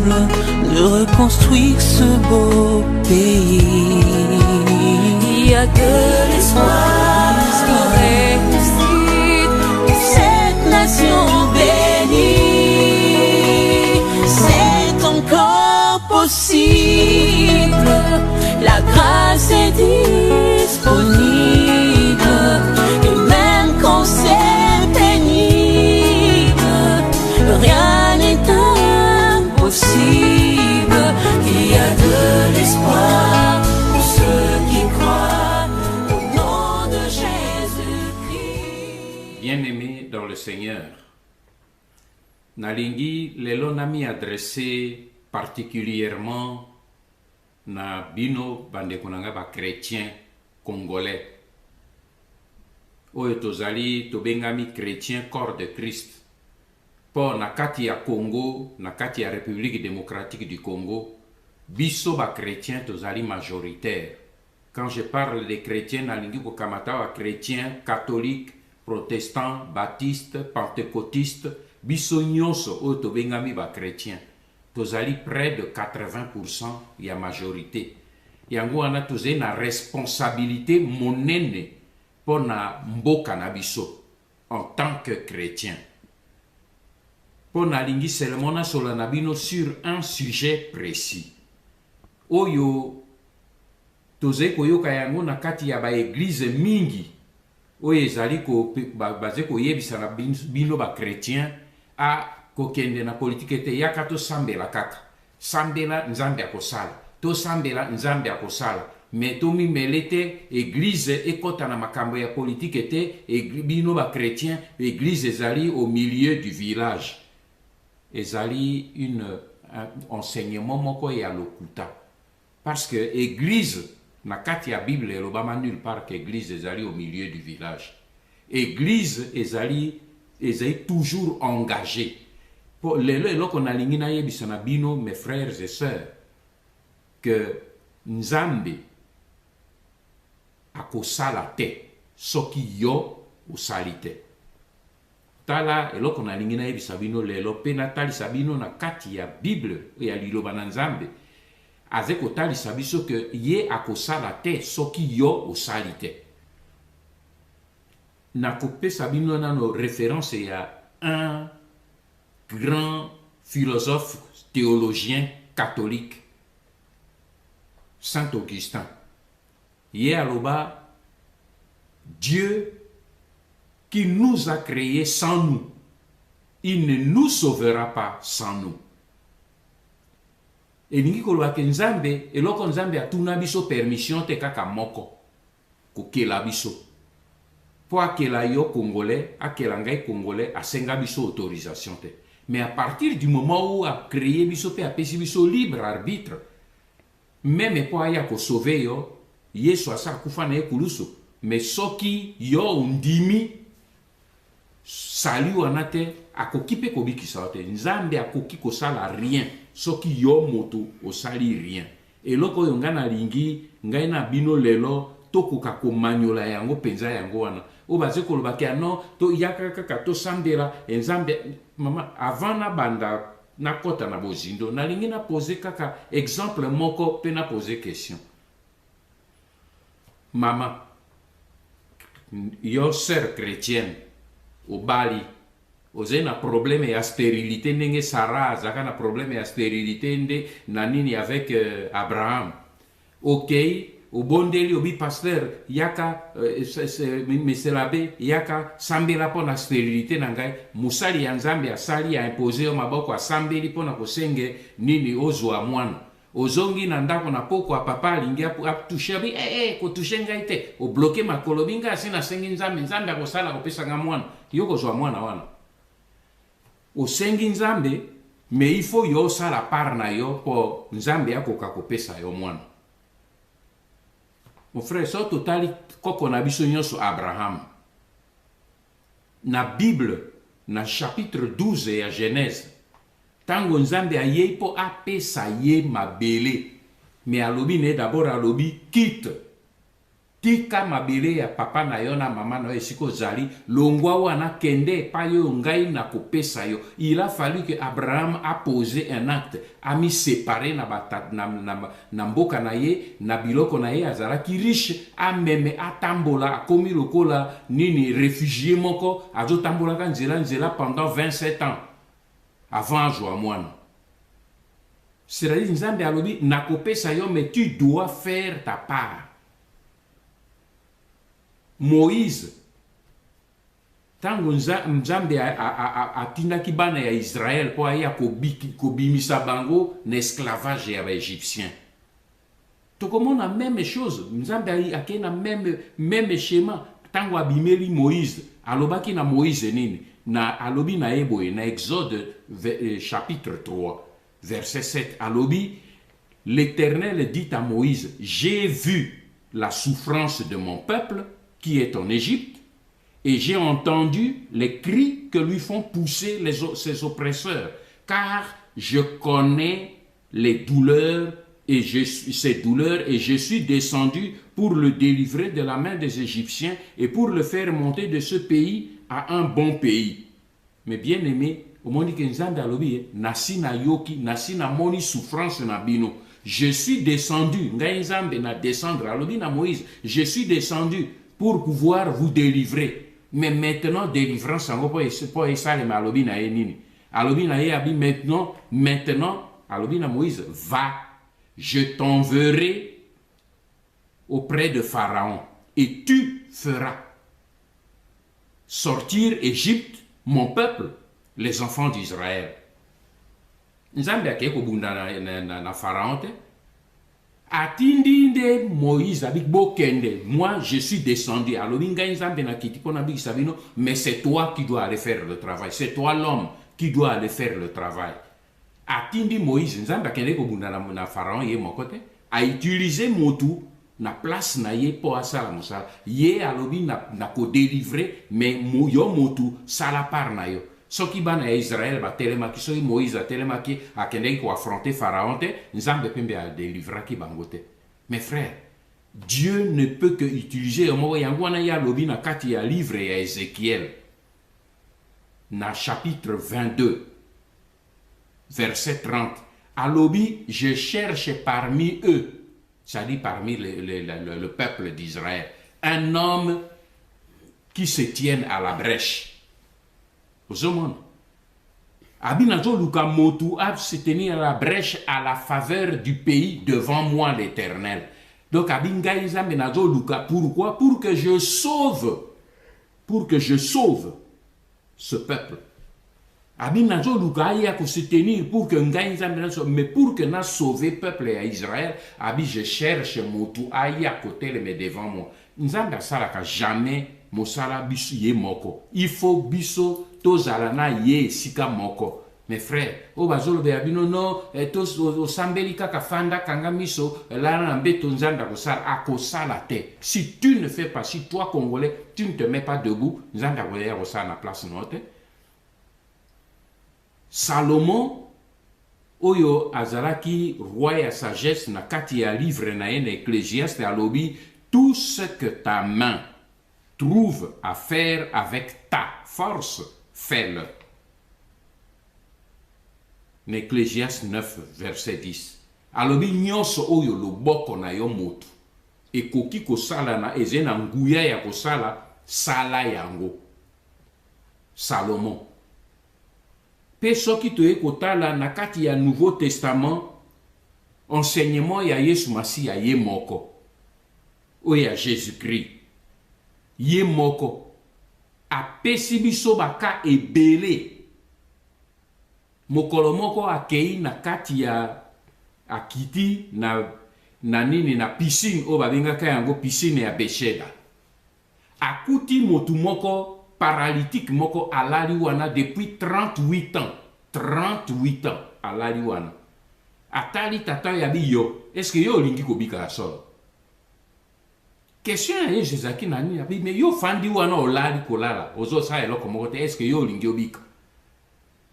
de reconstruire ce beau pays. Il y a de l'espoir de réussite pour cette nation bénie. C'est encore possible, la grâce est disponible, et même quand c'est pénible, rien n'est impossible. Il y a de l'espoir pour ceux qui croient au nom de Jésus-Christ. Bien-aimés dans le Seigneur, nalingi lelo nami adressé particulièrement na bino bandeko nanga ba chrétien congolais oyo tozali tobengami chrétien corps de Christ po na kati ya Congo, na kati ya République démocratique du Congo, biso ba chrétien tozali majoritaire. Quand je parle des chrétiens, nalingi ko kamata wa chrétien catholique, protestant, baptiste, pentecôtiste, biso nyonso oyo tobengami ba chrétien tozali près de 80% ya majorité. Yango wana tozali na responsabilité monene po na mboka na biso en tant que chrétien. Po na lingi seulement na sola na bino sur un sujet précis. Oyo tozali koyoka yango na kati ya ba église mingi oyo ezali ko baze koyebisa na bino ba chrétien a kokende na politique te yaka to sambela kaka sambela nzambe akosala to sambela nzambe akosala mais to mimelete église ekota na makambo ya politique te bino ba chrétien église ezali au milieu du village ezali un enseignement moko ya lokuta parce que église na kati ya Bible elobama nulle part que église ezali au milieu du village. Église ezali toujours engagée. Pour lelo na lingi na yebisa na bino mes frères et sœurs que nzambe akosala te soki yo osali te. Tala eloko na lingi na yebisa bino lelo pe na talisa bino na kati ya Bible ya liloba na nzambe azeko talisa biso que ye akosala te soki yo osali te. Na kopesa bino nano référence ya un grand philosophe théologien catholique, Saint Augustin. Ye aloba, Dieu qui nous a créés sans nous, il ne nous sauvera pas sans nous. Elingi koloba ke nzambe eloko nzambe atuna biso permission te kaka moko kokela biso po akela yo congolais akela ngai congolais asenga biso autorisation te mais à partir du moment où a créé biso pe apesi biso libre arbitre même po aya ko sauver yo yesu asa kufa na ekulusu mais soki yo undimi sali wana te akoki pe kobikisa te nzambe akoki kosala rien soki yo moto osali rien eloko oyo nga na lingi ngai na bino lelo tokoka komanyola yango penza yango wana o baze kolobaki ano to yaka kaka tosambela nzambe mama avant na banda na kota na bozindo na lingi na poser kaka exemple moko pe na poser question mama yo sœur chrétienne au Bali oze na problème ya stérilité ndenge Sarah azaka na problème ya stérilité nde na nini avec Abraham. OK, au bondeli obi pasteur yaka meselabe yaka sambela pona stérilité na ngai musali ya nzambe asali ya imposer maboko asambeli pona kosenge nini ozwa mwana ozongi na ndako na poko ya papa alingi toucher bi ko toucher ngai te o bloquer makolo binga asina sengi nzambe akosala kopesa nga mwana yo kozwa mwana wana osengi nzambe mais il faut yo sala part na yo po nzambe akoka kopesa yo mwana. Mon frère, so totali koko na biso nyonso Abraham na Bible na chapitre 12 ya Genèse tango nzambe ayei po apesa ye mabele mais alobi ne d'abord alobi quitte tika mabele ya papa na yo na mama na yo esika ozali longwa wana kende epai oyo ngai nakopesa yo. Il a fallu que Abraham a posé un acte, a mis séparé na mboka na ye na biloko na ye azalaki riche, ameme atambola akomi lokola nini réfugié moko azotambolaka nzela pendant 27 ans avant azwa mwana. C'est-à-dire nzambe alobi nakopesa yo mais tu dois faire ta part. Moïse tango nzambe atindaki bana ya Israël po aya kobimisa bango na esclavage ya baégyptien. Tokomona même chose, nzambe akei na même schéma tango abimeli Moïse. Alobaki na Moïse nini na alobi na eboye na Exode chapitre 3 verset 7 alobi l'Éternel dit à Moïse, j'ai vu la souffrance de mon peuple qui est en Égypte, et j'ai entendu les cris que lui font pousser ses oppresseurs, car je connais les douleurs et ses douleurs, et je suis descendu pour le délivrer de la main des Égyptiens et pour le faire monter de ce pays à un bon pays. Mais bien aimé, au monde que nzambe alobi nasi na yoki, nasi na moni souffrance na bino. Je suis descendu, ngai nzambe na descendre alobi na Moïse, je suis descendu pour pouvoir vous délivrer. Mais maintenant, délivrance, pour esalema alobi na ye nini. Alobi na ye abi maintenant, alobi na Moïse, va, je t'enverrai auprès de Pharaon et tu feras sortir Égypte, mon peuple, les enfants d'Israël. Nzambe akei kobunda na Pharaon te. Atindi nde Moïse abik bokende, moi je suis descendu. Alors ngai nzambe na kiti pona bik sabino, mais c'est toi qui dois aller faire le travail. C'est toi l'homme qui doit aller faire le travail. Atindi Moïse nzambe akende kobunda na Pharaon ye mokote, a utilisé motu na place na ye po asala mosala. Ye alobi na ko délivrer, mais yo motu sala par na yo. Soki bana ya Israël ba telemaki, soki Moïse a telemaki akendeki ko affronter Pharaon te, nzambe pembe a délivraki bango te. Mes frères, Dieu ne peut que utiliser mo yango wana ya lobi na kati ya livre ya Ézéchiel na chapitre 22 verset 30. Alobi, je cherche parmi eux, c'est-à-dire parmi le peuple d'Israël, un homme qui se tienne à la brèche. Ozomon. Abinazo luka motu a se tenir à la brèche à la faveur du pays devant moi l'Éternel. Donc abinga izambe nazo luka, pourquoi? Pour que je sauve ce peuple. Abinazo luka ya ko se tenir pour que ngai izambe nazo, mais pour que na sauver peuple à Israël, abi je cherche motu aya côté mais devant moi. Nzambe salaka jamais mosala biso ye moko. Il faut biso tozala na ye sika moko. Mes frères, o bazolo be abino no tos o sambeli kaka fanda kanga miso la na mbeto nzanda ko sala te. Si tu ne fais pas, si toi Congolais, tu ne te mets pas debout, nzanda ko ya ko sala na place note. Salomon oyo azalaki roi ya sagesse na kati ya livre na ye na Ecclésiaste alobi, tout ce que ta main trouve à faire avec ta force, fais-le. Ecclésiaste 9, verset 10. Alobi nyonso oyo loboko na yo motu ekoki kosala na eze na nguya ya kosala sala yango. Salomon. Pe soki toye kotala na kati ya Nouveau Testament, enseignement ya Yesu Masi ya ye moko. Oya Jésus-Christ. Ye moko. Apesi biso baka ebele. Mokolo moko akei na kati ya akiti na nini na piscine o babengaka yango piscine ya Bethesda. Akuti motu moko paralytique moko alali wana depuis 38 ans. 38 ans alali wana. Atali tata yabi yo, est-ce que yo lingi kobika solo? Question ya Jésus nani yabi, mais yo fandi wana olali kolala, ozo sa eloko moko te, est-ce que yo lingi obika?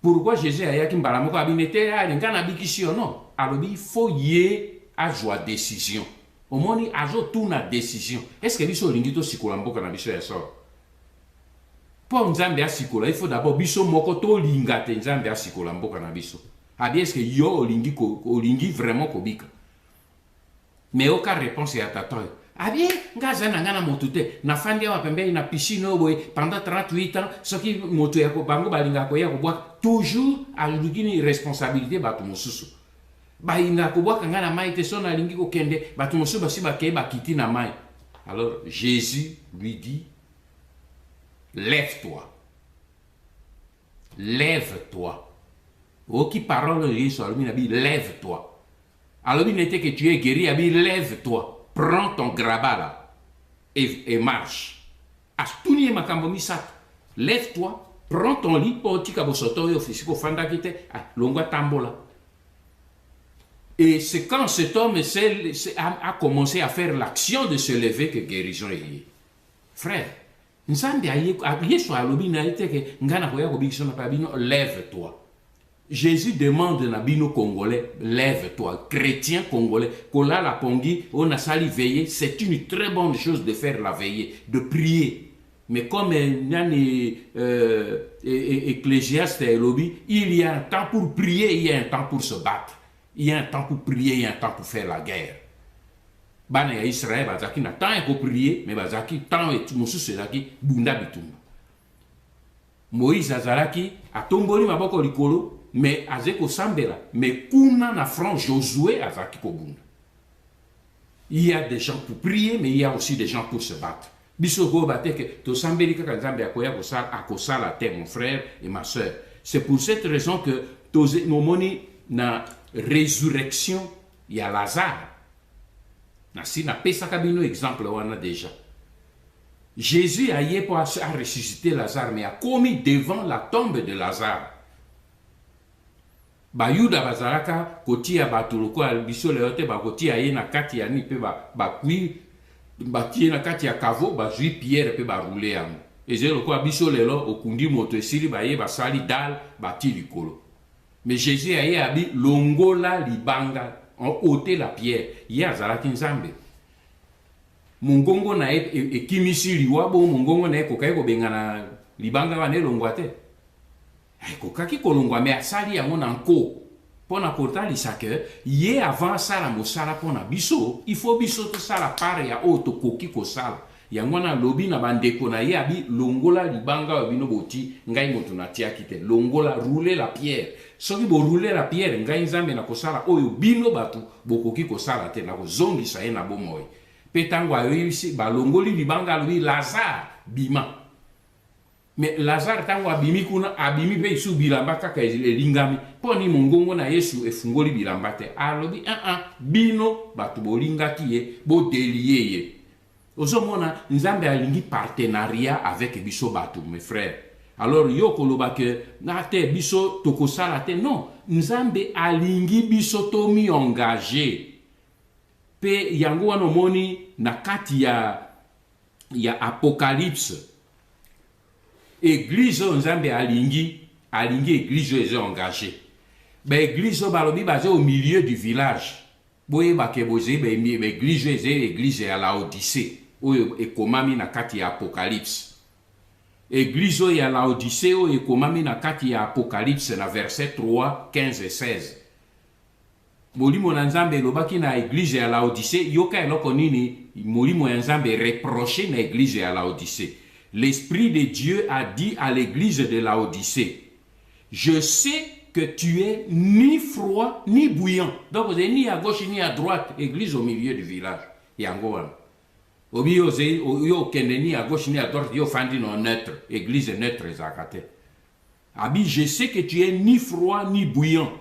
Pourquoi Jésus a yaki mbala moko abinete ya ngana bikisi non? Alors il faut y a joie décision. omoni azo tuna décision est-ce que biso olingi tosikola mboka na biso ya solo mpo nzambe asikola il faut d'abord biso moko tolinga te nzambe asikola mboka na biso abi est-ce que yo olingi vraiment kobika mais oka réponse ya tata abi ngaza na ngana motu te nafandi awa pembeni na piscine oboye pendant 38 ans soki moto ya bango balinga koya kobwaka toujours alukini responsabilité bato mosusu balinga kobwaka nga na mai te so nalingi kokende bato mosusu basi bakei bakiti na mai. Alors Jésus lui dit lève-toi, lève-toi. Oki parole de Jésus lève-toi. Alors il n'était que tu es guéri, il lève-toi. Prends ton grabat là et marche. Astuni makambo misat. Lève-toi, prends ton lit pour tika bosoto et officier fanda kite longwa tambola. Et c'est quand cet homme a commencé à faire l'action de se lever que guérison est liée. Frère, nzambe yesu alobi na ite ke ngana koya kobikisa na pabino lève-toi. Jésus demande na bino congolais, lève-toi, chrétien congolais, kola la pongi, on a sali veiller, c'est une très bonne chose de faire la veillée, de prier. Mais comme Ecclésiaste et lobby, il y a un temps pour prier, il y a un temps pour se battre. Il y a un temps pour prier, il y a un temps pour faire la guerre. Bana ya Israël bazaki na temps pour prier, mais bazaki temps et mususu ezaki bunda bitumba. Moïse azalaki atomboli maboko likolo, mais azeko sambela, mais kuna na franc Josué azaki kobunda. Il y a des gens pour prier, mais il y a aussi des gens pour se battre. Biso go bateke to sambeli kaka nzambe akoya akosala te mon frère et ma sœur. C'est pour cette raison que toze nomoni na résurrection il y a Lazare. Si na pesaka bino exemple wana déjà. Jésus a yé pour ressusciter Lazare, mais a commis devant la tombe de Lazare. Bayuda bazalaka kotia batuloko biso leote ba kotia ye na kati ya ni pe ba kui batie na kati ya kavo ba jui pierre pe ba rouler yango. Ezelo ko biso lelo okundi moto esili ba ye ba sali dal bati likolo. Mais Jésus a yé abi longola libanga en ôter la pierre. Ya zalaki nzambe. Mungongo na ekimisi liwa bo mungongo na ekokai ko bengana libanga wana elongwa te. Kokaki kolongwa me asali yango na nko pona kotalisa ke ye avant sala mosala pona biso il faut biso to sala pare ya oto koki kosala yango na lobi na bandeko na ye abi longola libanga wa bino boti ngai moto na tiaki te longola rouler la pierre soki bo rouler la pierre ngai nzambe na kosala oyo bino batu bokoki kosala te na kozongisa ye na bomoy pe tango ayebisi balongoli libanga lobi Lazare bima. Mais Lazare tango abimi kuna abimi pe isu bilamba kaka elingami poni mongongo na Yesu efungoli bilamba te alobi bino batu bolingaki ye bo delie ye ozomona nzambe alingi partenariat avec biso batu mes frères. Alors yo koloba ke na te biso tokosala te non nzambe alingi biso to mi engagé pe yango wana moni na kati ya Apocalypse. Église nzambe alingi église est engagée. Ben église balobi basé au milieu du village. Boye bakeboze ben église à la Odyssée. Oyo ekomami na kati ya Apocalypse. Église ya la Odyssée oyo ekomami na kati ya Apocalypse na verset 3, 15 et 16. Molimo na nzambe lobaki na église ya la Odyssée yoka eloko nini molimo ya nzambe reprocher na église ya la Odyssée. L'Esprit de Dieu a dit à l'église de la Odyssée, je sais que tu es ni froid ni bouillant. Donc vous êtes ni à gauche ni à droite, église au milieu du village. Yangoan. Obi yo kende ni à gauche ni à droite, yo fandi non neutre, église neutre zakate. Abi, je sais que tu es ni froid ni bouillant.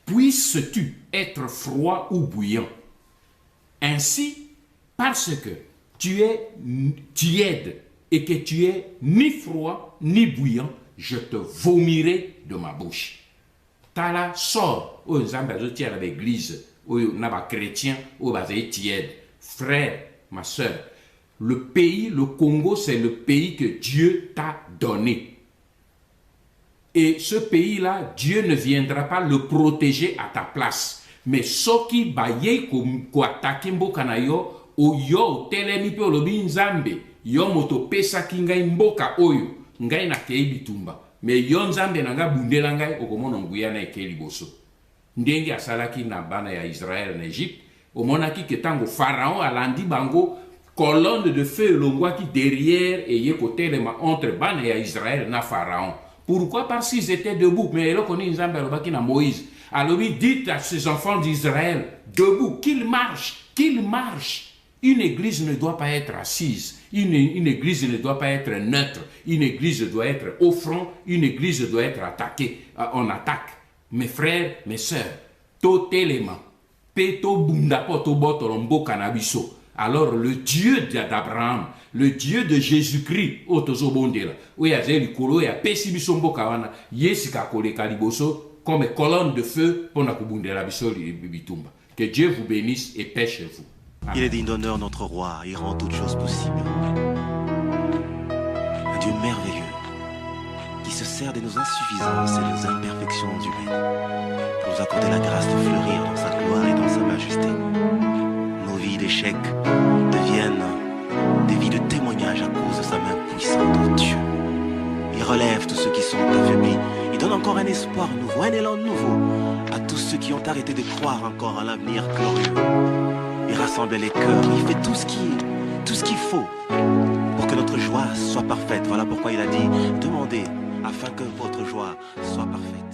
Puisses-tu être froid ou bouillant? Ainsi, parce que tu es tiède et que tu es ni froid ni bouillant, je te vomirai de ma bouche. Tala sort au nzambe azotia à l'église, où na ba chrétien, où ba tiède. Frère, ma soeur, le pays, le Congo, c'est le pays que Dieu t'a donné. Et ce pays-là, Dieu ne viendra pas le protéger à ta place. mais soki baye ko attaquer mboka na yo oyo telemi pe olobi nzambe yo moto pesa ki ngai mboka oyo ngai na kei bitumba mais yo nzambe na nga bundela ngai okomona nguya na eke liboso ndenge asalaki na bana ya Israël na Égypte omonaki ke tango pharaon alandi bango colonne de feu longwaki derrière et ye kotelema entre bana ya Israël na pharaon. Pourquoi? Parce qu'ils étaient debout. Mais là, on est na Moïse. Alors, il dit à ses enfants d'Israël, debout, qu'ils marchent, qu'ils marchent. Une église ne doit pas être assise. Une église ne doit pas être neutre. Une église doit être au front. Une église doit être attaquée. On attaque. Mes frères, mes sœurs, tout élément. Peto bunda poto botolombo canabiso. Alors le Dieu d'Abraham, le Dieu de Jésus-Christ, comme colonne de feu pour que Dieu vous bénisse et paix chez vous. Amen. Il est digne d'honneur, notre roi, il rend toutes choses possibles. Un Dieu merveilleux qui se sert de nos insuffisances et de nos imperfections humaines pour nous accorder la grâce de fleurir dans sa gloire et dans sa majesté. Nos vies d'échecs deviennent des vies de témoignage à cause de sa main puissante, oh Dieu. Il relève tous ceux qui sont affaiblis. Il donne encore un espoir nouveau, un élan nouveau à tous ceux qui ont arrêté de croire encore à l'avenir glorieux. Il rassemble les cœurs, il fait tout ce qu'il faut pour que notre joie soit parfaite. Voilà pourquoi il a dit, demandez afin que votre joie soit parfaite.